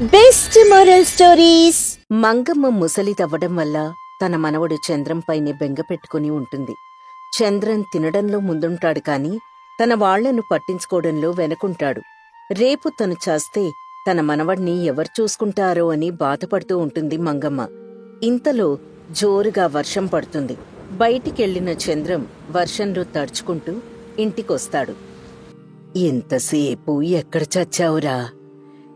Best moral stories. Mangamma ముసలిదవ్వడం వల్ల తన మనవడు చంద్రం పైనే బెంగ పెట్టుకుని ఉంటుంది. చంద్రం తినడంలో ముందుంటాడు కాని తన వాళ్లను పట్టించుకోవడంలో వెనకుంటాడు. రేపు తను చేస్తే తన మనవడ్ని ఎవరు చూసుకుంటారో అని బాధపడుతూ ఉంటుంది మంగమ్మ. ఇంతలో జోరుగా వర్షం పడుతుంది. బయటికెళ్లిన చంద్రం వర్షంలో తడుచుకుంటూ ఇంటికొస్తాడు. ఎంతసేపు ఎక్కడ చచ్చావురా?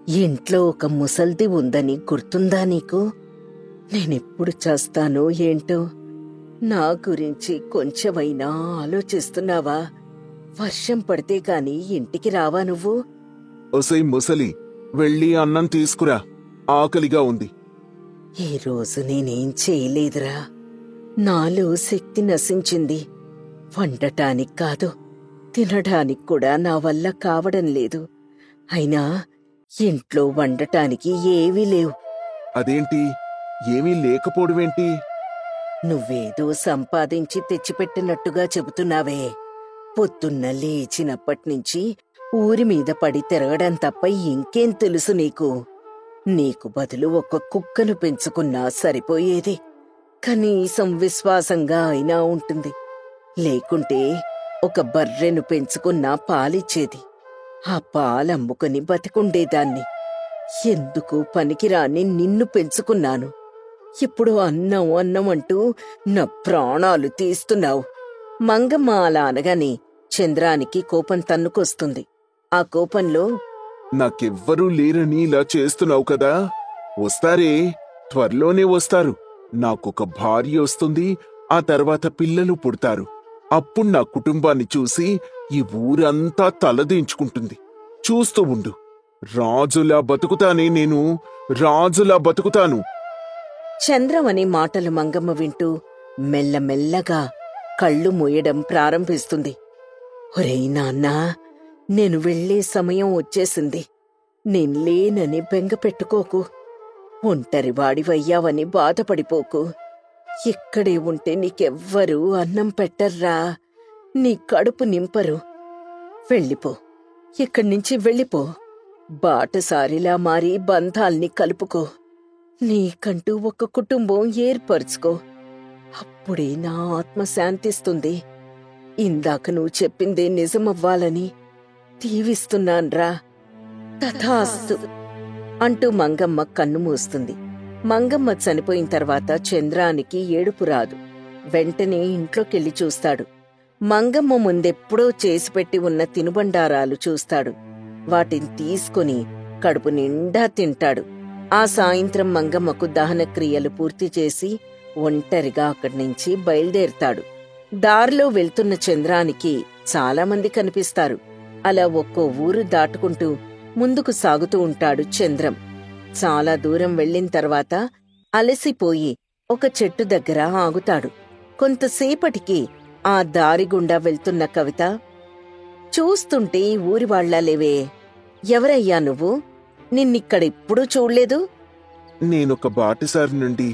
ఇంట్లో ఒక ముసల్ది ఉందని గుర్తుందా నీకు? నేనెప్పుడు చేస్తానో ఏంటో. నా గురించి కొంచెమైనా ఆలోచిస్తున్నావా? వర్షం పడితే గాని ఇంటికి రావా నువ్వు? ఒసై ముసలి, వెళ్ళి అన్నం తీసుకురా, ఆకలిగా ఉంది. ఈరోజు నేనేం చేయలేదురా. నాలో శక్తి నశించింది. వండటానికి కాదు, తినడానికి కూడా నా వల్ల కావడం లేదు. అయినా ఇంట్లో వండటానికి ఏవీ లేవు. అదేంటి, ఏమీ లేకపోవడమేంటి? నువ్వేదో సంపాదించి తెచ్చిపెట్టినట్టుగా చెబుతున్నావే. పొద్దున్న లేచినప్పట్నుంచి ఊరి మీద పడి తిరగడం తప్ప ఇంకేం తెలుసు నీకు? నీకు బదులు ఒక కుక్కను పెంచుకున్నా సరిపోయేది. కనీసం విశ్వాసంగా అయినా ఉంటుంది. లేకుంటే ఒక బర్రెను పెంచుకున్నా పాలిచ్చేది. ఆ పాలమ్ముకుని బతికుండేదాన్ని. ఎందుకు పనికిరాని నిన్ను పెంచుకున్నాను. ఇప్పుడు అన్నం అన్నం అంటూ నా ప్రాణాలు తీస్తున్నావు. మంగమ్మ అలా అనగానే చంద్రానికి కోపం తన్నుకొస్తుంది. ఆ కోపంలో, నాకెవ్వరూ లేరని ఇలా చేస్తున్నావు కదా? వస్తారే, త్వరలోనే వస్తారు. నాకొక భార్య వస్తుంది, ఆ తర్వాత పిల్లలు పుడతారు. అప్పుడు నా కుటుంబాన్ని చూసి ఈ ఊరంతా తలదించుకుంటుంది. చూస్తూ ఉండు, రాజులా బతుకుతానే నేను, రాజులా బతుకుతాను. చంద్రం అనే మాటలు మంగమ్మ వింటూ మెల్లమెల్లగా కళ్ళు మూయడం ప్రారంభిస్తుంది. ఒరేయ్ నాన్నా, నేను వెళ్లే సమయం వచ్చేసింది. నేను లేనని బెంగ పెట్టుకోకు. ఒంటరివాడివయ్యావని బాధపడిపోకు. ఇక్కడే ఉంటే నీకెవ్వరూ అన్నం పెట్టర్రా. నీ కడుపు నింపరు. వెళ్ళిపో, ఇక్కడ్నించి వెళ్ళిపో. బాటసారిలా మారి బంధాల్ని కలుపుకో. నీకంటూ ఒక కుటుంబం ఏర్పరుచుకో. అప్పుడే నా ఆత్మ శాంతిస్తుంది. ఇందాక నువ్వు చెప్పిందే నిజమవ్వాలని దీవిస్తున్నాన్రా. తథాస్తు అంటూ మంగమ్మ కన్ను మూస్తుంది. మంగమ్మ చనిపోయిన తర్వాత చంద్రానికి ఏడుపు రాదు. వెంటనే ఇంట్లోకెళ్ళి చూస్తాడు. మంగమ్మ ముందెప్పుడో చేసిపెట్టి ఉన్న తినుబండారాలు చూస్తాడు. వాటిని తీసుకుని కడుపు నిండా తింటాడు. ఆ సాయంత్రం మంగమ్మకు దహనక్రియలు పూర్తి చేసి ఒంటరిగా అక్కడ్నించి బయలుదేరుతాడు. దారిలో వెళ్తున్న చంద్రానికి చాలామంది కనిపిస్తారు. అలా ఒక్కో ఊరు దాటుకుంటూ ముందుకు సాగుతూ ఉంటాడు చంద్రం. చాలా దూరం వెళ్లిన తర్వాత అలసిపోయి ఒక చెట్టు దగ్గర ఆగుతాడు. కొంతసేపటికి ఆ దారి గుండా వెళ్తున్న కవిత, చూస్తుంటే ఊరివాళ్లా లేవే, ఎవరయ్యా నువ్వు? నిన్నిక్కడెప్పుడూ చూడలేదు. నేనొక బాటసారి నుండి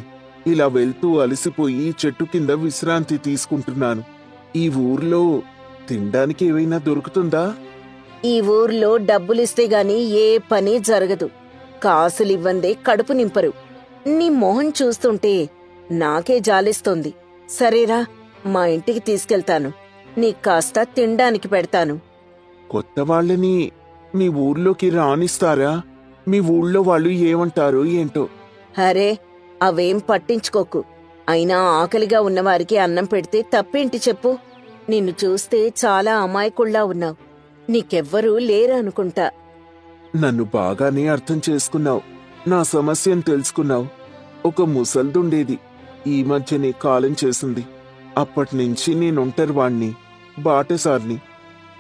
ఇలా వెళ్తూ అలసిపోయి చెట్టు కింద విశ్రాంతి తీసుకుంటున్నాను. ఈ ఊర్లో తినడానికి ఏవైనా దొరుకుతుందా? ఈ ఊర్లో డబ్బులిస్తే గాని ఏ పని జరగదు. కాసులివ్వందే కడుపు నింపరు. నీ మొహం చూస్తుంటే నాకే జాలిస్తోంది. సరేరా, మా ఇంటికి తీసుకెళ్తాను. నీకాస్త తినడానికి పెడతాను. కొత్త వాళ్ళని మీ ఊర్లోకి రానిస్తారా? మీ ఊళ్ళో వాళ్ళు ఏమంటారో ఏంటో. అరే, అవేం పట్టించుకోకు. అయినా ఆకలిగా ఉన్నవారికి అన్నం పెడితే తప్పేంటి చెప్పు? నిన్ను చూస్తే చాలా అమాయకుల్లా ఉన్నావు. నీకెవ్వరూ లేరనుకుంటా. నన్ను బాగానే అర్థం చేసుకున్నావు. నా సమస్యను తెలుసుకున్నావు. ఒక ముసల్దుండేది, ఈ మధ్యనే కాలం చేసింది. అప్పటినుంచి నేనొంటరివాణ్ణి, బాటసార్ని.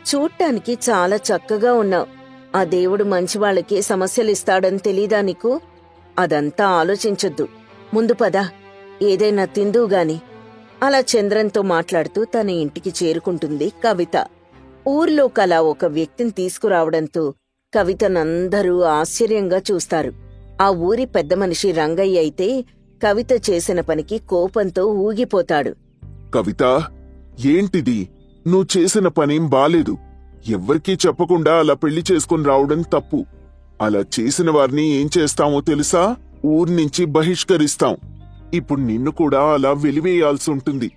చూడ్డానికి చాలా చక్కగా ఉన్నావు. ఆ దేవుడు మంచివాళ్ళకి సమస్యలిస్తాడని తెలీదా నీకు? అదంతా ఆలోచించొద్దు. ముందు పద, ఏదైనా తిందువుగాని. అలా చంద్రంతో మాట్లాడుతూ తన ఇంటికి చేరుకుంటుంది కవిత. ఊర్లోకలా ఒక వ్యక్తిని తీసుకురావడంతో కవితనందరూ ఆశ్చర్యంగా చూస్తారు. ఆ ఊరి పెద్ద మనిషి రంగయ్య అయితే కవిత చేసిన పనికి కోపంతో ఊగిపోతాడు. కవిత, ఏంటిది? నువ్వు చేసిన పనేం బాలేదు. ఎవ్వరికీ చెప్పకుండా అలా పెళ్లి చేసుకుని రావడం తప్పు. అలా చేసిన వారిని ఏం చేస్తామో తెలుసా? ఊరి నుంచి బహిష్కరిస్తాం. ఇప్పుడు నిన్ను కూడా అలా వెలివేయాల్సి ఉంటుంది.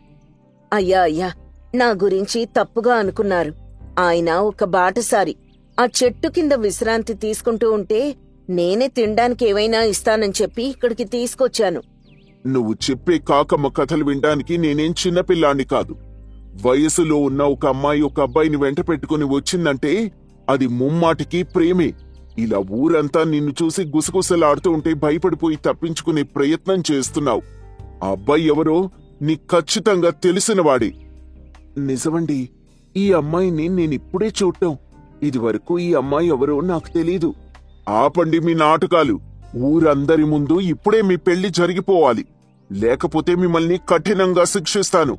అయ్యా నా గురించి తప్పుగా అనుకున్నారు. ఆయన ఒక బాటసారి. ఆ చెట్టు కింద విశ్రాంతి తీసుకుంటూ ఉంటే నేనే తినడానికి ఏవైనా ఇస్తానని చెప్పి ఇక్కడికి తీసుకొచ్చాను. నువ్వు చెప్పే కాకమ్మ కథలు వినడానికి నేనేం చిన్నపిల్లాన్ని కాదు. వయసులో ఉన్న ఒక అమ్మాయి ఒక అబ్బాయిని వెంట పెట్టుకుని వచ్చిందంటే అది ముమ్మాటికి ప్రేమే. ఇలా ఊరంతా నిన్ను చూసి గుసగుసలాడుతూ ఉంటే భయపడిపోయి తప్పించుకునే ప్రయత్నం చేస్తున్నావు. ఆ అబ్బాయి ఎవరో నీకు ఖచ్చితంగా తెలిసినవాడే. నిజమండి, ఈ అమ్మాయిని నేనిప్పుడే చూడటం. ఇదివరకు ఈ అమ్మాయి ఎవరో నాకు తెలీదు. ఆపండి మీ నాటకాలు. ఊరందరి ముందు ఇప్పుడే మీ పెళ్లి జరిగిపోవాలి, లేకపోతే మిమ్మల్ని కఠినంగా శిక్షిస్తాను.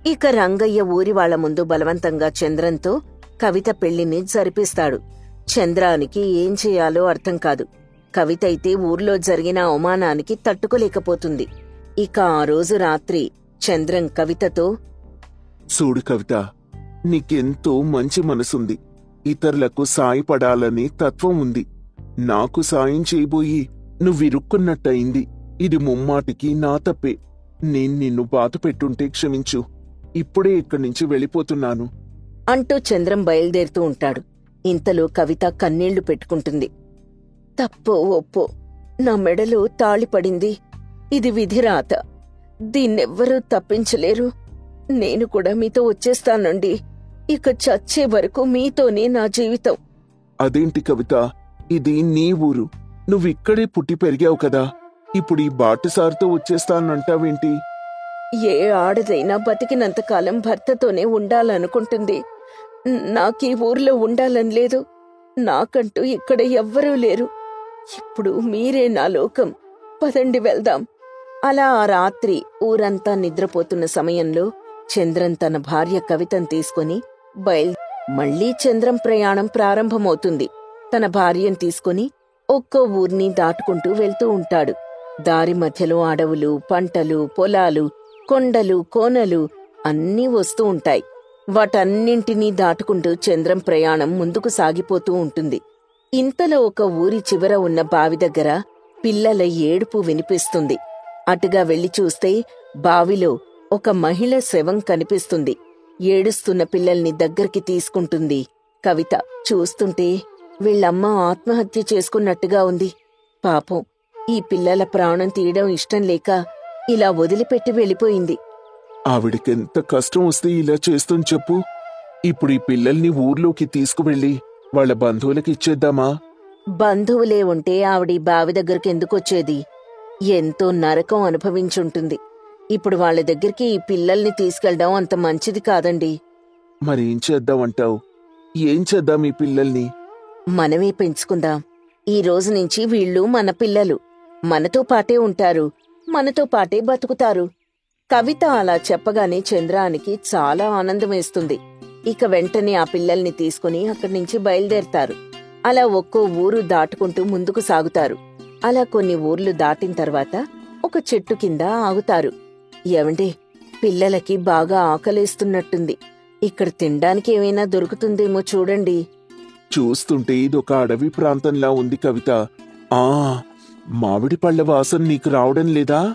ఇక రంగయ్య ఊరి వాళ్ల ముందు బలవంతంగా చంద్రంతో కవిత పెళ్లిని జరిపిస్తాడు. చంద్రానికి ఏం చేయాలో అర్థం కాదు. కవిత అయితే ఊర్లో జరిగిన అవమానానికి తట్టుకోలేకపోతుంది. ఇక ఆ రోజు రాత్రి చంద్రం కవితతో, చూడు కవిత, నీకెంతో మంచి మనసుంది. ఇతరులకు సాయపడాలని తత్వం ఉంది. నాకు సాయం చేయబోయి నువ్విరుక్కున్నట్టయింది. ఇది ముమ్మాటికి నా తప్పే. నేను నిన్ను బాధ పెట్టుంటే క్షమించు. ఇప్పుడే ఇక్కడి నుంచి వెళ్ళిపోతున్నాను అంటూ చంద్రం బయలుదేరుతూ ఉంటాడు. ఇంతలో కవిత కన్నీళ్లు పెట్టుకుంటుంది. తప్పో ఒప్పో నా మెడలో తాళిపడింది. ఇది విధిరాత. దీన్నెవ్వరూ తప్పించలేరు. నేను కూడా మీతో వచ్చేస్తానండి. ఇక చచ్చే వరకు మీతోనే నా జీవితం. అదేంటి కవిత, ఇది నీ ఊరు. నువ్విక్కడే పుట్టి పెరిగావు కదా. ఇప్పుడు ఈ బాటసారితో వచ్చేస్తానంటావేంటి? ఏ ఆడదైనా బతికినంతకాలం భర్తతోనే ఉండాలనుకుంటుంది. నాకీ ఊర్లో ఉండాలని లేదు. నాకంటూ ఇక్కడ ఎవ్వరూ లేరు. ఇప్పుడు మీరే నా లోకం. పదండి వెళ్దాం. అలా ఆ రాత్రి ఊరంతా నిద్రపోతున్న సమయంలో చంద్రం తన భార్య కవితను తీసుకుని మళ్లీ చంద్రం ప్రయాణం ప్రారంభమవుతుంది. తన భార్యను తీసుకుని ఒక్కో ఊర్ని దాటుకుంటూ వెళ్తూ ఉంటాడు. దారి మధ్యలో అడవులు, పంటలు, పొలాలు, కొండలు, కోనలు అన్నీ వస్తూ ఉంటాయి. వాటన్నింటినీ దాటుకుంటూ చంద్రం ప్రయాణం ముందుకు సాగిపోతూ ఉంటుంది. ఇంతలో ఒక ఊరి చివర ఉన్న బావి దగ్గర పిల్లల ఏడుపు వినిపిస్తుంది. అటుగా వెళ్లి చూస్తే బావిలో ఒక మహిళ శవం కనిపిస్తుంది. ఏడుస్తున్న పిల్లల్ని దగ్గరికి తీసుకుంటుంది కవిత. చూస్తుంటే వీళ్ళమ్మ ఆత్మహత్య చేసుకున్నట్టుగా ఉంది. పాపం, ఈ పిల్లల ప్రాణం తీయడం ఇష్టం లేక ఇలా వదిలిపెట్టి వెళ్ళిపోయింది. ఆవిడికెంత కష్టం వస్తే ఇలా చేస్తుంది చెప్పు. ఇప్పుడు ఈ పిల్లల్ని ఊర్లోకి తీసుకువెళ్ళి వాళ్ళ బంధువులకి ఇచ్చేద్దామా? బంధువులే ఉంటే ఆవిడి బావి దగ్గరకెందుకొచ్చేది? ఎంతో నరకం అనుభవించుంటుంది. ఇప్పుడు వాళ్ళ దగ్గరికి ఈ పిల్లల్ని తీసుకెళ్లడం అంత మంచిది కాదండి. మరేం చేద్దామంటావు? ఏం చేద్దాం ఈ పిల్లల్ని? మనమే పెంచుకుందాం. ఈ రోజు నుంచి వీళ్ళు మన పిల్లలు. మనతో పాటే ఉంటారు, మనతో పాటే బతుకుతారు. కవిత అలా చెప్పగానే చంద్రానికి చాలా ఆనందమేస్తుంది. ఇక వెంటనే ఆ పిల్లల్ని తీసుకుని అక్కడి నుంచి బయలుదేరతారు. అలా ఒక్కో ఊరు దాటుకుంటూ ముందుకు సాగుతారు. అలా కొన్ని ఊర్లు దాటిన తర్వాత ఒక చెట్టు కింద ఆగుతారు. ఏమండి, పిల్లలకి బాగా ఆకలేస్తున్నట్టుంది. ఇక్కడ తినడానికి ఏమైనా దొరుకుతుందేమో చూడండి. చూస్తుంటే ఇదొక అడవి ప్రాంతంలా ఉంది కవిత. ఆ, మామిడి పళ్ళ వాసన నీకు రావడం లేదా?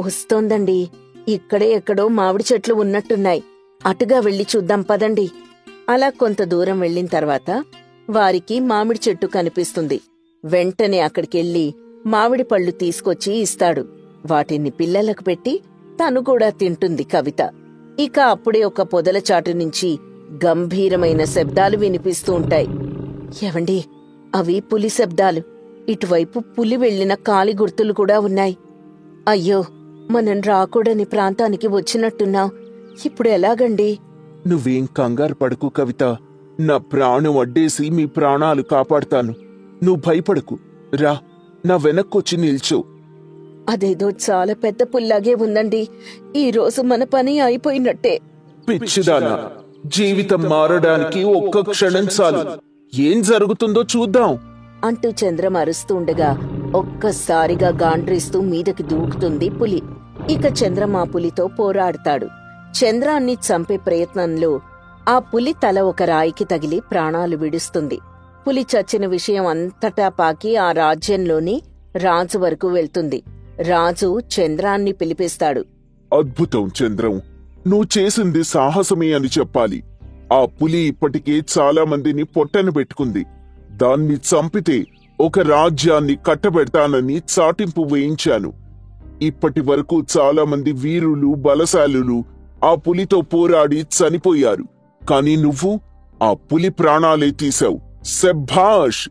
వస్తోందండి. ఇక్కడే ఎక్కడో మామిడి చెట్లు ఉన్నట్టున్నాయి. అటుగా వెళ్లి చూద్దాం పదండి. అలా కొంత దూరం వెళ్లిన తర్వాత వారికి మామిడి చెట్టు కనిపిస్తుంది. వెంటనే అక్కడికెళ్లి మామిడి పళ్ళు తీసుకొచ్చి ఇస్తాడు. వాటిని పిల్లలకు పెట్టి తను కూడా తింటుంది కవిత. ఇక అప్పుడే ఒక పొదల చాటు నుంచి గంభీరమైన శబ్దాలు వినిపిస్తూ ఉంటాయి. ఏవండి, అవి పులి శబ్దాలు. ఇటువైపు పులి వెళ్లిన కాలి గుర్తులు కూడా ఉన్నాయి. అయ్యో, మనం రాకూడని ప్రాంతానికి వచ్చినట్టున్నాం. ఇప్పుడు ఎలాగండి? నువ్వేం కంగారు పడకు కవిత. నా ప్రాణం అడ్డేసి మీ ప్రాణాలు కాపాడుతాను. నువ్వు భయపడకు. రా, నా వెనక్కొచ్చి నిల్చో. అదేదో చాలా పెద్ద పుల్లాగే ఉందండి. ఈ రోజు మన పని అయిపోయినట్టే. పిచ్చిదానా, జీవితం మారడానికి ఒక్క క్షణం చాలు. ఏం జరుగుతుందో చూద్దాం అంటూ చంద్రం అరుస్తూ ఉండగా ఒక్కసారిగా గాండ్రిస్తూ మీదకి దూకుతుంది పులి. ఇక చంద్రం ఆ పులితో పోరాడతాడు. చంద్రాన్ని చంపే ప్రయత్నంలో ఆ పులి తల ఒక రాయికి తగిలి ప్రాణాలు విడుస్తుంది. పులి చచ్చిన విషయం అంతటా పాకి ఆ రాజ్యంలోని రాజు వరకు వెళ్తుంది. రాజు చంద్రాన్ని పిలిపిస్తాడు. అద్భుతం చంద్రం, నువ్వు చేసింది సాహసమే అని చెప్పాలి. ఆ పులి ఇప్పటికే చాలా మందిని పొట్టన పెట్టుకుంది. దాన్ని చంపితే ఒక రాజ్యాన్ని కట్టబెడతానని చాటింపు వేయించాను. ఇప్పటి వరకు చాలా మంది వీరులు, బలశాలులు ఆ పులితో పోరాడి చనిపోయారు. కాని నువ్వు ఆ పులి ప్రాణాలే తీశావు. శభాష్!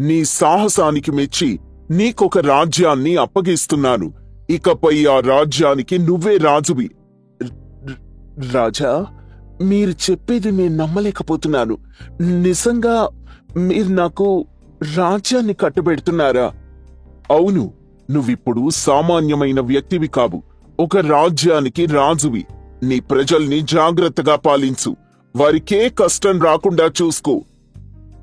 నీ సాహసానికి మెచ్చి నీకొక రాజ్యాన్ని అప్పగిస్తున్నాను. ఇకపై ఆ రాజ్యానికి నువ్వే రాజువి. రాజా, మీరు చెప్పేది నేను నమ్మలేకపోతున్నాను. నిజంగా మీరు నాకు రాజ్యాన్ని కట్టబెడుతున్నారా? అవును, నువ్విప్పుడు సామాన్యమైన వ్యక్తివి కావు. ఒక రాజ్యానికి రాజువి. నీ ప్రజల్ని జాగ్రత్తగా పాలించు. వారికే కష్టం రాకుండా చూసుకో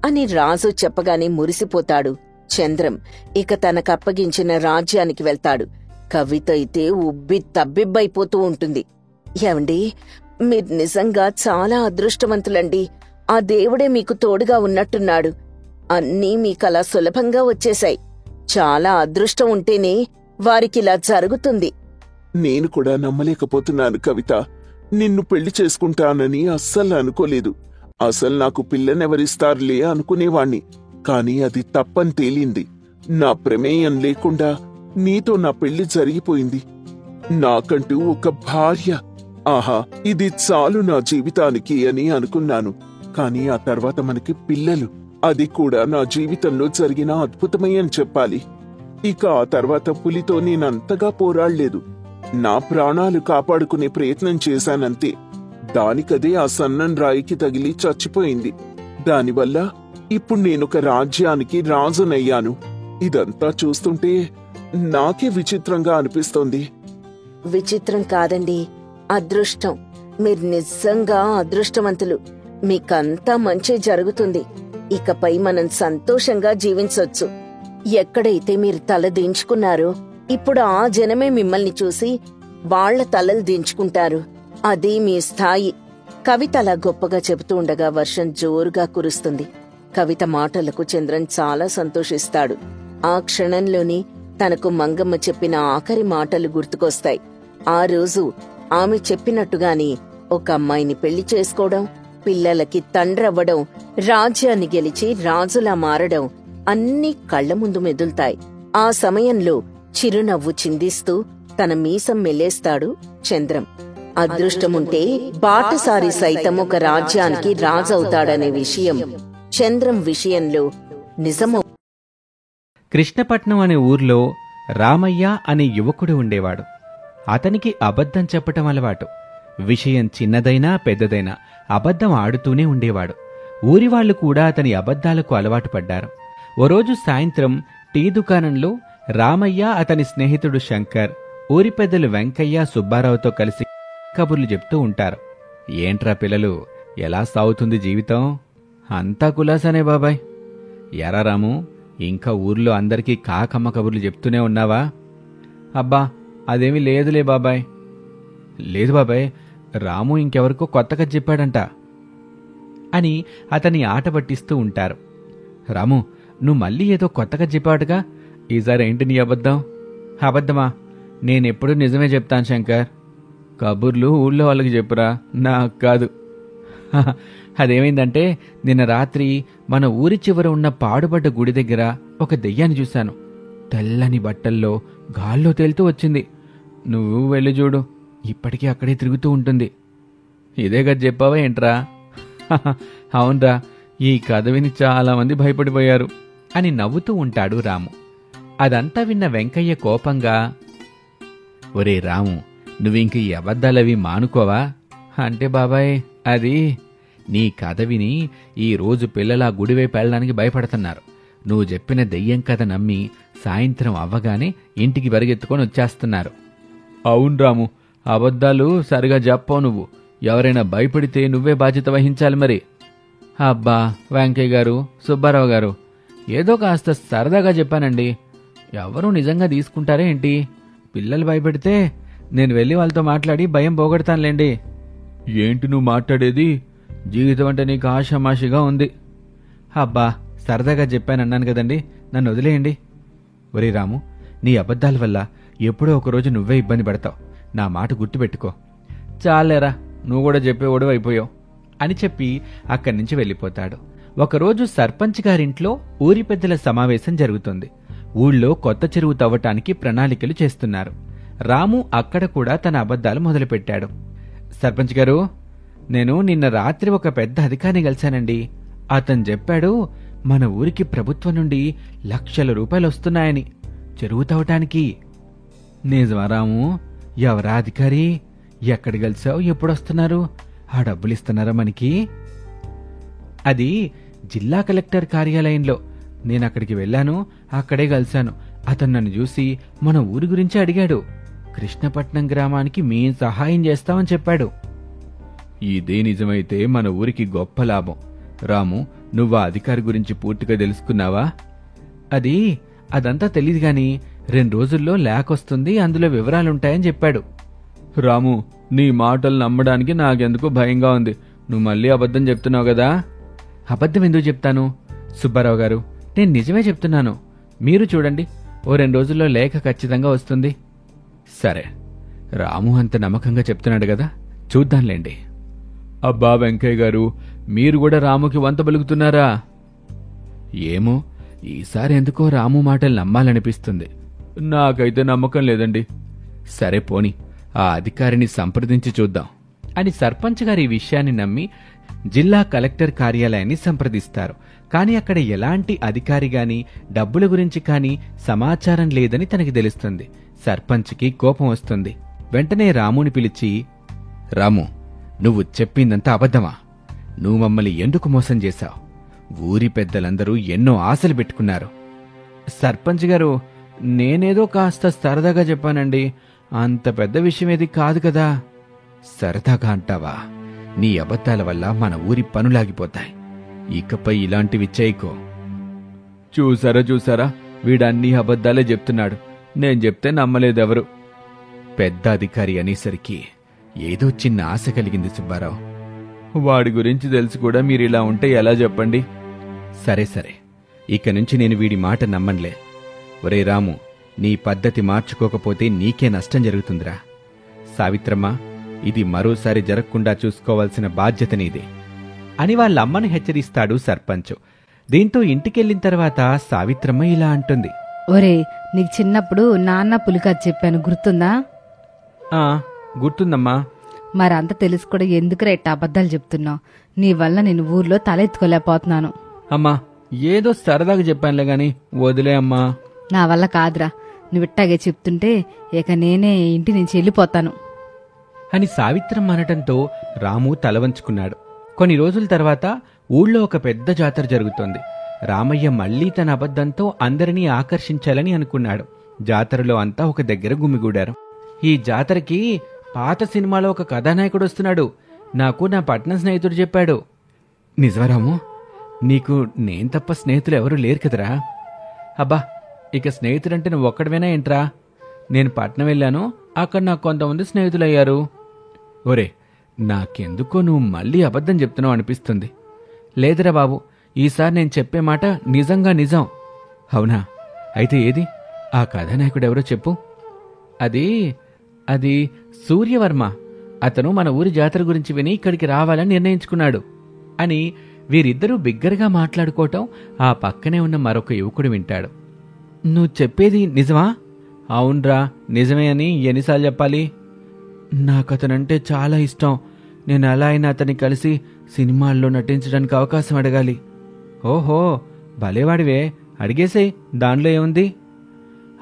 అని రాజు చెప్పగానే మురిసిపోతాడు చంద్రం. ఇక తనకప్పగించిన రాజ్యానికి వెళ్తాడు. కవిత అయితే ఉబ్బి తబ్బిబ్బైపోతూ ఉంటుంది. ఏమండి, మీరు నిజంగా చాలా అదృష్టవంతులండి. ఆ దేవుడే మీకు తోడుగా ఉన్నట్టున్నాడు. అన్నీ మీకలా సులభంగా వచ్చేశాయి. చాలా అదృష్టం ఉంటేనే వారికిలా జరుగుతుంది. నేను కూడా నమ్మలేకపోతున్నాను కవిత. నిన్ను పెళ్లి చేసుకుంటానని అస్సలు అనుకోలేదు. అసలు నాకు పిల్లనెవరిస్తారులే అనుకునేవాణ్ణి. కాని అది తప్పని తేలింది. నా ప్రమేయం లేకుండా నీతో నా పెళ్లి జరిగిపోయింది. నాకంటూ ఒక భార్య. ఆహా, ఇది చాలు నా జీవితానికి అని అనుకున్నాను. కాని ఆ తర్వాత మనకి పిల్లలు. అది కూడా నా జీవితంలో జరిగిన అద్భుతమే అని చెప్పాలి. ఇక ఆ తర్వాత పులితో నేనంతగా పోరాడలేదు. నా ప్రాణాలు కాపాడుకునే ప్రయత్నం చేశానంతే. దానికదే ఆ సన్నం రాయికి తగిలి చచ్చిపోయింది. దానివల్ల ఇప్పుడు నేనొక రాజ్యానికి రాజునయ్యాను. ఇదంతా చూస్తుంటే నాకే విచిత్రంగా అనిపిస్తోంది. విచిత్రం కాదండి, అదృష్టం. మీరు నిజంగా అదృష్టవంతులు. మీకంతా మంచి జరుగుతుంది. ఇకపై మనం సంతోషంగా జీవించొచ్చు. ఎక్కడైతే మీరు తల దించుకున్నారో ఇప్పుడు ఆ జనమే మిమ్మల్ని చూసి వాళ్ల తలలు దించుకుంటారు. అది మీ స్థాయి. కవిత అలా గొప్పగా చెబుతూ ఉండగా వర్షం జోరుగా కురుస్తుంది. కవిత మాటలకు చంద్రన్ చాలా సంతోషిస్తాడు. ఆ క్షణంలోనే తనకు మంగమ్మ చెప్పిన ఆఖరి మాటలు గుర్తుకొస్తాయి. ఆ రోజు ఆమె చెప్పినట్టుగానే ఒక అమ్మాయిని పెళ్లి చేసుకోవడం, పిల్లలకి తండ్రవ్వడం, రాజ్యాన్ని గెలిచి రాజులా మారడం అన్నీ కళ్ల ముందు మెదులుతాయి. ఆ సమయంలో చిరునవ్వు చిందిస్తూ తన మీసం మెల్లేస్తాడు చంద్రం. అదృష్టముంటే బాటసారి సైతం ఒక రాజ్యానికి రాజవుతాడనే విషయం చంద్రం విషయంలో నిజమవు. కృష్ణపట్నం అనే ఊర్లో రామయ్య అనే యువకుడు ఉండేవాడు. అతనికి అబద్ధం చెప్పటం అలవాటు. విషయం చిన్నదైనా పెద్దదైనా అబద్ధం ఆడుతూనే ఉండేవాడు. ఊరివాళ్లు కూడా అతని అబద్ధాలకు అలవాటు పడ్డారు. ఓ రోజు సాయంత్రం టీ దుకాణంలో రామయ్య, అతని స్నేహితుడు శంకర్, ఊరి పెద్దలు వెంకయ్య, సుబ్బారావుతో కలిసి కబుర్లు చెప్తూ ఉంటారు. ఏంట్రా పిల్లలు, ఎలా సాగుతుంది జీవితం? అంతా కులాసానే బాబాయ్. ఎరా రాము, ఇంకా ఊర్లో అందరికీ కాకమ్మ కబుర్లు చెప్తూనే ఉన్నావా? అబ్బా, అదేమీ లేదులే బాబాయ్. లేదు బాబాయ్, రాము ఇంకెవరికో కొత్తగా చెప్పాడంట అని అతని ఆట పట్టిస్తూ ఉంటారు. రాము, నువ్వు మళ్ళీ ఏదో కొత్తగా చెప్పాడుగా, ఈసారి ఏంటి నీ అబద్ధం? అబద్ధమా? నేనెప్పుడు నిజమే చెప్తాను శంకర్. కబుర్లు ఊళ్ళో వాళ్ళకి చెప్పురా, నాకు కాదు. అదేమైందంటే, నిన్న రాత్రి మన ఊరి చివర ఉన్న పాడుబడ్డ గుడి దగ్గర ఒక దెయ్యాన్ని చూశాను. తెల్లని బట్టల్లో గాల్లో తేలుతూ వచ్చింది. నువ్వు వెళ్ళి చూడు, ఇప్పటికీ అక్కడే తిరుగుతూ ఉంటుంది. ఇదే కదా చెప్పావా ఏంట్రా? అవునరా, ఈ కథ విని చాలామంది భయపడిపోయారు అని నవ్వుతూ ఉంటాడు రాము. అదంతా విన్న వెంకయ్య కోపంగా, ఒరే రాము, నువ్వింక ఈ అబద్ధాలవి మానుకోవా? అంటే బాబాయ్, అది నీ కథ విని ఈ రోజు పిల్లల గుడివైపు వెళ్ళడానికి భయపడుతున్నారు. నువ్వు చెప్పిన దెయ్యం కథ నమ్మి సాయంత్రం అవ్వగానే ఇంటికి పరిగెత్తుకొని వచ్చేస్తున్నారు. అవును రాము, అబద్ధాలు సరిగా చెప్పవు నువ్వు. ఎవరైనా భయపడితే నువ్వే బాధ్యత వహించాలి మరి. అబ్బా వెంకయ్య గారు, సుబ్బారావు గారు, ఏదో కాస్త సరదాగా చెప్పానండి. ఎవరూ నిజంగా తీసుకుంటారే ఏంటి? పిల్లలు భయపెడితే నేను వెళ్ళి వాళ్ళతో మాట్లాడి భయం పోగొడతానులేండి. ఏంటి నువ్వు మాట్లాడేది? జీవితం అంటే నీకు ఆషామాషిగా ఉంది. అబ్బా సరదాగా చెప్పానన్నాను కదండి, నన్ను వదిలేయండి. ఒరే రాము, నీ అబద్ధాల వల్ల ఎప్పుడో ఒకరోజు నువ్వే ఇబ్బంది పడతావు. నా మాట గుర్తుపెట్టుకో. చాలేరా, నువ్వు కూడా చెప్పేవాడు అయిపోయావు అని చెప్పి అక్కడి నుంచి వెళ్ళిపోతాడు. ఒకరోజు సర్పంచ్ గారింట్లో ఊరి పెద్దల సమావేశం జరుగుతుంది. ఊళ్ళో కొత్త చెరువు తవ్వటానికి ప్రణాళికలు చేస్తున్నారు. రాము అక్కడ కూడా తన అబద్ధాలు మొదలుపెట్టాడు. సర్పంచ్ గారు, నేను నిన్న రాత్రి ఒక పెద్ద అధికారిని కలిశానండి. అతను చెప్పాడు మన ఊరికి ప్రభుత్వం నుండి లక్షల రూపాయలు వస్తున్నాయని చెరువు తవ్వటానికి. నిజమా రాము? ఎవరా అధికారి? ఎక్కడ కలిసావు? ఎప్పుడొస్తున్నారు? ఆ డబ్బులు ఇస్తున్నారా మనకి? అది జిల్లా కలెక్టర్ కార్యాలయంలో. నేను అక్కడికి వెళ్ళాను, అక్కడే కలిశాను. అతను నన్ను చూసి మన ఊరి గురించి అడిగాడు. కృష్ణపట్నం గ్రామానికి మేం సహాయం చేస్తామని చెప్పాడు. ఇదే నిజమైతే మన ఊరికి గొప్ప లాభం. రాము, నువ్వు ఆ అధికారి గురించి పూర్తిగా తెలుసుకున్నావా? అదంతా తెలీదు గాని 2 రోజుల్లో లేకొస్తుంది, అందులో వివరాలుంటాయని చెప్పాడు. రాము, నీ మాటలు నమ్మడానికి నాకెందుకో భయంగా ఉంది. నువ్వు మళ్ళీ అబద్ధం చెప్తున్నావు కదా? అబద్ధం ఎందుకు చెప్తాను సుబ్బారావు గారు? నేను నిజమే చెప్తున్నాను. మీరు చూడండి, ఓ 2 రోజుల్లో లేఖ ఖచ్చితంగా వస్తుంది. సరే, రాము అంత నమ్మకంగా చెప్తున్నాడు కదా, చూద్దాంలేండి. అబ్బా వెంకయ్య గారు, మీరు కూడా రాముకి వంత పలుకుతున్నారా? ఏమో, ఈసారి ఎందుకో రాము మాటలు నమ్మాలనిపిస్తుంది. నాకైతే నమ్మకం లేదండి. సరే పోని, ఆ అధికారిని సంప్రదించి చూద్దాం అని సర్పంచ్ గారి ఈ విషయాన్ని నమ్మి జిల్లా కలెక్టర్ కార్యాలయాన్ని సంప్రదిస్తారు. కాని అక్కడ ఎలాంటి అధికారి గాని డబ్బుల గురించి కాని సమాచారం లేదని తనకి తెలుస్తుంది. సర్పంచ్కి కోపం వస్తుంది. వెంటనే రాముని పిలిచి, రాము, నువ్వు చెప్పిందంతా అబద్ధమా? నువ్వు మమ్మల్ని ఎందుకు మోసం చేశావు? ఊరి పెద్దలందరూ ఎన్నో ఆశలు పెట్టుకున్నారు. సర్పంచ్ గారు, నేనేదో కాస్త సరదాగా చెప్పానండి. అంత పెద్ద విషయమేది కాదు కదా. సరదాగా అంటావా? నీ అబద్ధాల వల్ల మన ఊరి పనులాగిపోతాయి. ఇకపై ఇలాంటివి చేయకో. చూసారా, వీడన్నీ అబద్ధాలే చెప్తున్నాడు. నేను చెప్తే నమ్మలేదెవరు. పెద్ద అధికారి అనేసరికి ఏదో చిన్న ఆశ కలిగింది సుబ్బారావు. వాడి గురించి తెలిసి కూడా మీరిలా ఉంటే ఎలా చెప్పండి? సరే, ఇక నుంచి నేను వీడి మాట నమ్మన్లే. ఒరే రాము, నీ పద్ధతి మార్చుకోకపోతే నీకే నష్టం జరుగుతుందిరా. సావిత్రమ్మ, ఇది మరోసారి జరగకుండా చూసుకోవాల్సిన బాధ్యత నీదే అని వాళ్ళమ్మను హెచ్చరిస్తాడు సర్పంచ్. దీంతో ఇంటికెళ్లిన తర్వాత సావిత్రమ్మ ఇలా అంటుంది. ఒరే, నీకు చిన్నప్పుడు నాన్న పులికథ చెప్పాను, గుర్తుందా? గుర్తుందమ్మా. మరంత తెలుసు కూడా ఎందుకురా ఇట్ట అబద్ధాలు చెప్తున్నావు? నీ వల్ల నేను ఊర్లో తలెత్తుకోలేకపోతున్నాను. అమ్మా, ఏదో సరదాగా చెప్పానులే గాని వదిలే అమ్మా. నా వల్ల కాదురా, నువ్విట్టాగే చెప్తుంటే ఇక నేనే ఇంటి నుంచి వెళ్ళిపోతాను అని సావిత్రమ్మ అనటంతో రాము తలవంచుకున్నాడు. కొన్ని రోజుల తర్వాత ఊళ్ళో ఒక పెద్ద జాతర జరుగుతోంది. రామయ్య మళ్లీ తన అబద్ధంతో అందరినీ ఆకర్షించాలని అనుకున్నాడు. జాతరలో అంతా ఒక దగ్గర గుమిగూడారు. ఈ జాతరకి పాత సినిమాలో ఒక కథానాయకుడు వస్తున్నాడు, నాకు నా పట్నం స్నేహితుడు చెప్పాడు. నిజమరాము? నీకు నేను తప్ప స్నేహితులు ఎవరూ లేరు కదరా? అబ్బా, ఇక స్నేహితుడంటే నువ్వు ఒక్కడవేనా ఏంట్రా? నేను పట్నం వెళ్ళాను, అక్కడ నాకు కొంతమంది స్నేహితులయ్యారు. ఒరే, నాకెందుకో నువ్వు మళ్ళీ అబద్ధం చెప్తున్నావు అనిపిస్తుంది. లేదురా బాబు, ఈసారి నేను చెప్పే మాట నిజంగా నిజం. అవునా? అయితే ఏది ఆ కథానాయకుడెవరో చెప్పు. అది సూర్యవర్మ. అతను మన ఊరి జాతర గురించి విని ఇక్కడికి రావాలని నిర్ణయించుకున్నాడు అని వీరిద్దరూ బిగ్గరగా మాట్లాడుకోవటం ఆ పక్కనే ఉన్న మరొక యువకుడు వింటాడు. నువ్వు చెప్పేది నిజమా? అవునరా, నిజమే అని ఎన్నిసార్లు చెప్పాలి? నాకతనంటే చాలా ఇష్టం. నేను ఎలా అయినా అతన్ని కలిసి సినిమాల్లో నటించడానికి అవకాశం అడగాలి. ఓహో, భలేవాడివే, అడిగేసేయ్, దానిలో ఏముంది?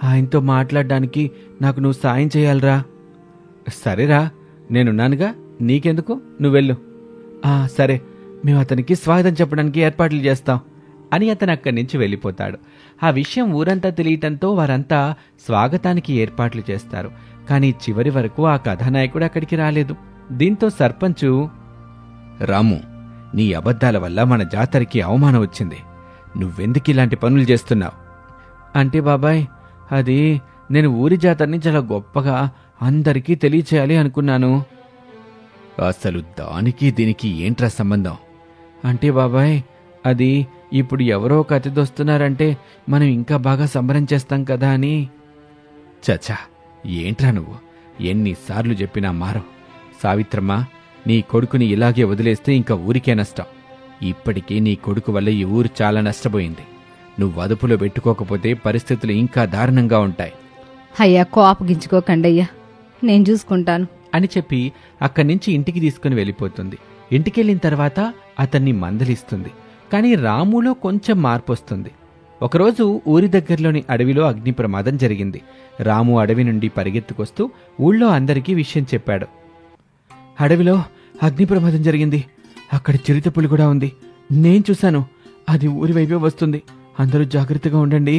ఆయనతో మాట్లాడడానికి నాకు నువ్వు సాయం చేయాలరా. సరేరా, నేనున్నానుగా, నీకెందుకు, నువ్వెళ్ళు. సరే, మేము అతనికి స్వాగతం చెప్పడానికి ఏర్పాట్లు చేస్తాం అని అతను అక్కడి నుంచి వెళ్ళిపోతాడు. ఆ విషయం ఊరంతా తెలియటంతో వారంతా స్వాగతానికి ఏర్పాట్లు చేస్తారు. కానీ చివరి వరకు ఆ కథానాయకుడు అక్కడికి రాలేదు. దీంతో సర్పంచు, రాము, నీ అబద్ధాల వల్ల మన జాతరకి అవమానం వచ్చింది. నువ్వెందుకు ఇలాంటి పనులు చేస్తున్నావు? అంటే బాబాయ్, అది నేను ఊరి జాతరని చాలా గొప్పగా అందరికీ తెలియచేయాలి అనుకున్నాను. అసలు దానికి దీనికి ఏంట్రా సంబంధం? అంటే బాబాయ్, అది ఇప్పుడు ఎవరో ఒక అతిథి వస్తున్నారంటే మనం ఇంకా బాగా సంబరం చేస్తాం కదా అని. చచ్చా, ఏంట్రా నువ్వు? ఎన్నిసార్లు చెప్పినా మారో. సావిత్రమ్మ, నీ కొడుకుని ఇలాగే వదిలేస్తే ఇంకా ఊరికే నష్టం. ఇప్పటికే నీ కొడుకు వల్ల ఈ ఊరు చాలా నష్టపోయింది. నువ్వు అదుపులో పెట్టుకోకపోతే పరిస్థితులు ఇంకా దారుణంగా ఉంటాయి అయ్యా, కోపగించుకోకండయ్యా, నేను చూసుకుంటాను అని చెప్పి అక్కడి నుంచి ఇంటికి తీసుకుని వెళ్ళిపోతుంది. ఇంటికెళ్ళిన తర్వాత అతన్ని మందలిస్తుంది. కాని రాములో కొంచెం మార్పు వస్తుంది. ఒకరోజు ఊరి దగ్గరలోని అడవిలో అగ్ని ప్రమాదం జరిగింది. రాము అడవి నుండి పరిగెత్తుకొస్తూ ఊళ్ళో అందరికీ విషయం చెప్పాడు. అడవిలో అగ్ని ప్రమాదం జరిగింది. అక్కడ చిరుతపులి కూడా ఉంది. నేను చూశాను. అది ఊరి వైపే వస్తుంది. అందరూ జాగ్రత్తగా ఉండండి.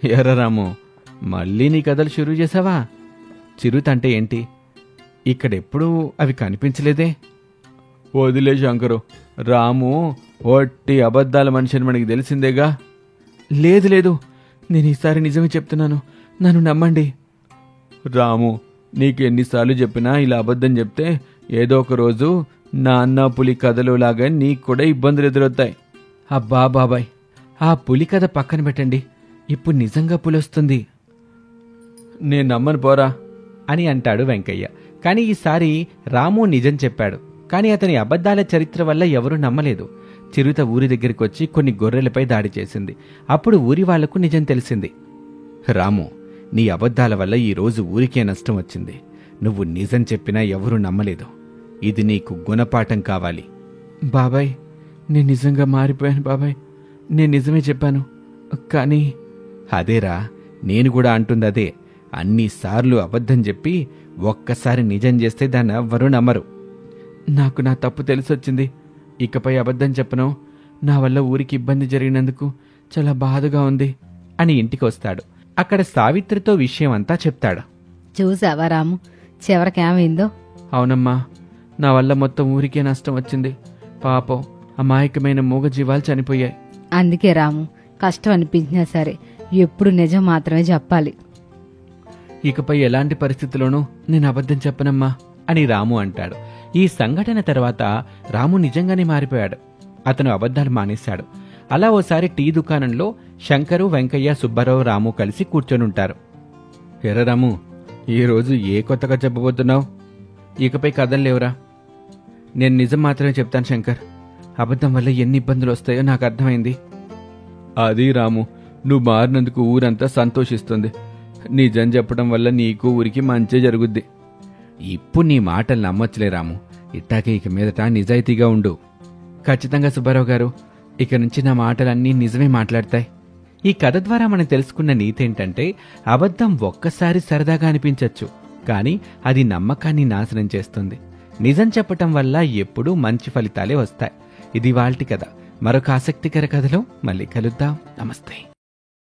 ఎర్ర రాము, మళ్ళీ నీ కథలు షురూ చేసావా? చిరుత అంటే ఏంటి? ఇక్కడెప్పుడూ అవి కనిపించలేదే. వదిలే శంకరు, రాము ఒట్టి అబద్ధాల మనిషిని మనకి తెలిసిందేగా. లేదు లేదు, నేను ఈసారి నిజమే చెప్తున్నాను, నన్ను నమ్మండి. రాము, నీకు ఎన్నిసార్లు చెప్పినా ఇలా అబద్ధం చెప్తే ఏదో ఒక రోజు నాన్న పులి కథలు లాగా నీకు కూడా ఇబ్బందులు ఎదురవుతాయి. అబ్బా బాబాయ్, ఆ పులి కథ పక్కన పెట్టండి. ఇప్పుడు నిజంగా పులి వస్తుంది. నేను నమ్మను పోరా అని అంటాడు వెంకయ్య. కాని ఈసారి రాము నిజం చెప్పాడు. కాని అతని అబద్ధాల చరిత్ర వల్ల ఎవరూ నమ్మలేదు. చిరుత ఊరి దగ్గరికొచ్చి కొన్ని గొర్రెలపై దాడి చేసింది. అప్పుడు ఊరి వాళ్లకు నిజం తెలిసింది. రాము, నీ అబద్ధాల వల్ల ఈరోజు ఊరికే నష్టం వచ్చింది. నువ్వు నిజం చెప్పినా ఎవరూ నమ్మలేదు. ఇది నీకు గుణపాఠం కావాలి. బాబాయ్, నేను నిజంగా మారిపోయాను బాబాయ్. నేను నిజమే చెప్పాను. కానీ అదేరా, నేను కూడా అంటుంది అదే. అన్నిసార్లు అబద్ధం చెప్పి ఒక్కసారి నిజం చేస్తే దాన్ని ఎవ్వరూ నమ్మరు. నాకు నా తప్పు తెలిసొచ్చింది. ఇకపై అబద్ధం చెప్పను. నా వల్ల ఊరికి ఇబ్బంది జరిగినందుకు చాలా బాధగా ఉంది అని ఇంటికి వస్తాడు. అక్కడ సావిత్రితో విషయం అంతా చెప్తాడు. చూసావా రాము, చివరికేమైందో? అవునమ్మా, నా వల్ల మొత్తం ఊరికే నష్టం వచ్చింది. పాపం అమాయకమైన మూగజీవాలు చనిపోయాయి. అందుకే రాము, కష్టం అనిపించినా సరే ఎప్పుడు నిజం మాత్రమే చెప్పాలి. ఇకపై ఎలాంటి పరిస్థితుల్లోనూ నేను అబద్ధం చెప్పనమ్మా అని రాము అంటాడు. ఈ సంఘటన తర్వాత రాము నిజంగానే మారిపోయాడు. అతను అబద్ధాలు మానేశాడు. అలా ఓసారి టీ దుకాణంలో శంకరు, వెంకయ్య, సుబ్బారావు, రాము కలిసి కూర్చొనుంటారు. ఎర్ర రాము, ఈరోజు ఏ కొత్తగా చెప్పబోతున్నావు? ఇకపై కథలు లేవురా. నేను నిజం మాత్రమే చెప్తాను శంకర్. అబద్ధం వల్ల ఎన్ని ఇబ్బందులు వస్తాయో నాకు అర్థమైంది. అది రాము, నువ్వు మారినందుకు ఊరంతా సంతోషిస్తుంది. నిజం చెప్పడం వల్ల నీకు ఊరికి మంచి జరుగుద్ది. ఇప్పుడు నీ మాటలు నమ్మొచ్చులే రాము. ఇట్టాకే ఇక మీదట నిజాయితీగా ఉండు. ఖచ్చితంగా సుబ్బారావు గారు, ఇక నుంచి నా మాటలన్నీ నిజమే మాట్లాడతాయి. ఈ కథ ద్వారా మనం తెలుసుకున్న నీతేంటంటే, అబద్ధం ఒక్కసారి సరదాగా అనిపించచ్చు, కానీ అది నమ్మకాన్ని నాశనం చేస్తుంది. నిజం చెప్పటం వల్ల ఎప్పుడూ మంచి ఫలితాలే వస్తాయి. ఇది వాల్టి కథ. మరొక ఆసక్తికర కథలో మళ్ళీ కలుద్దాం. నమస్తే.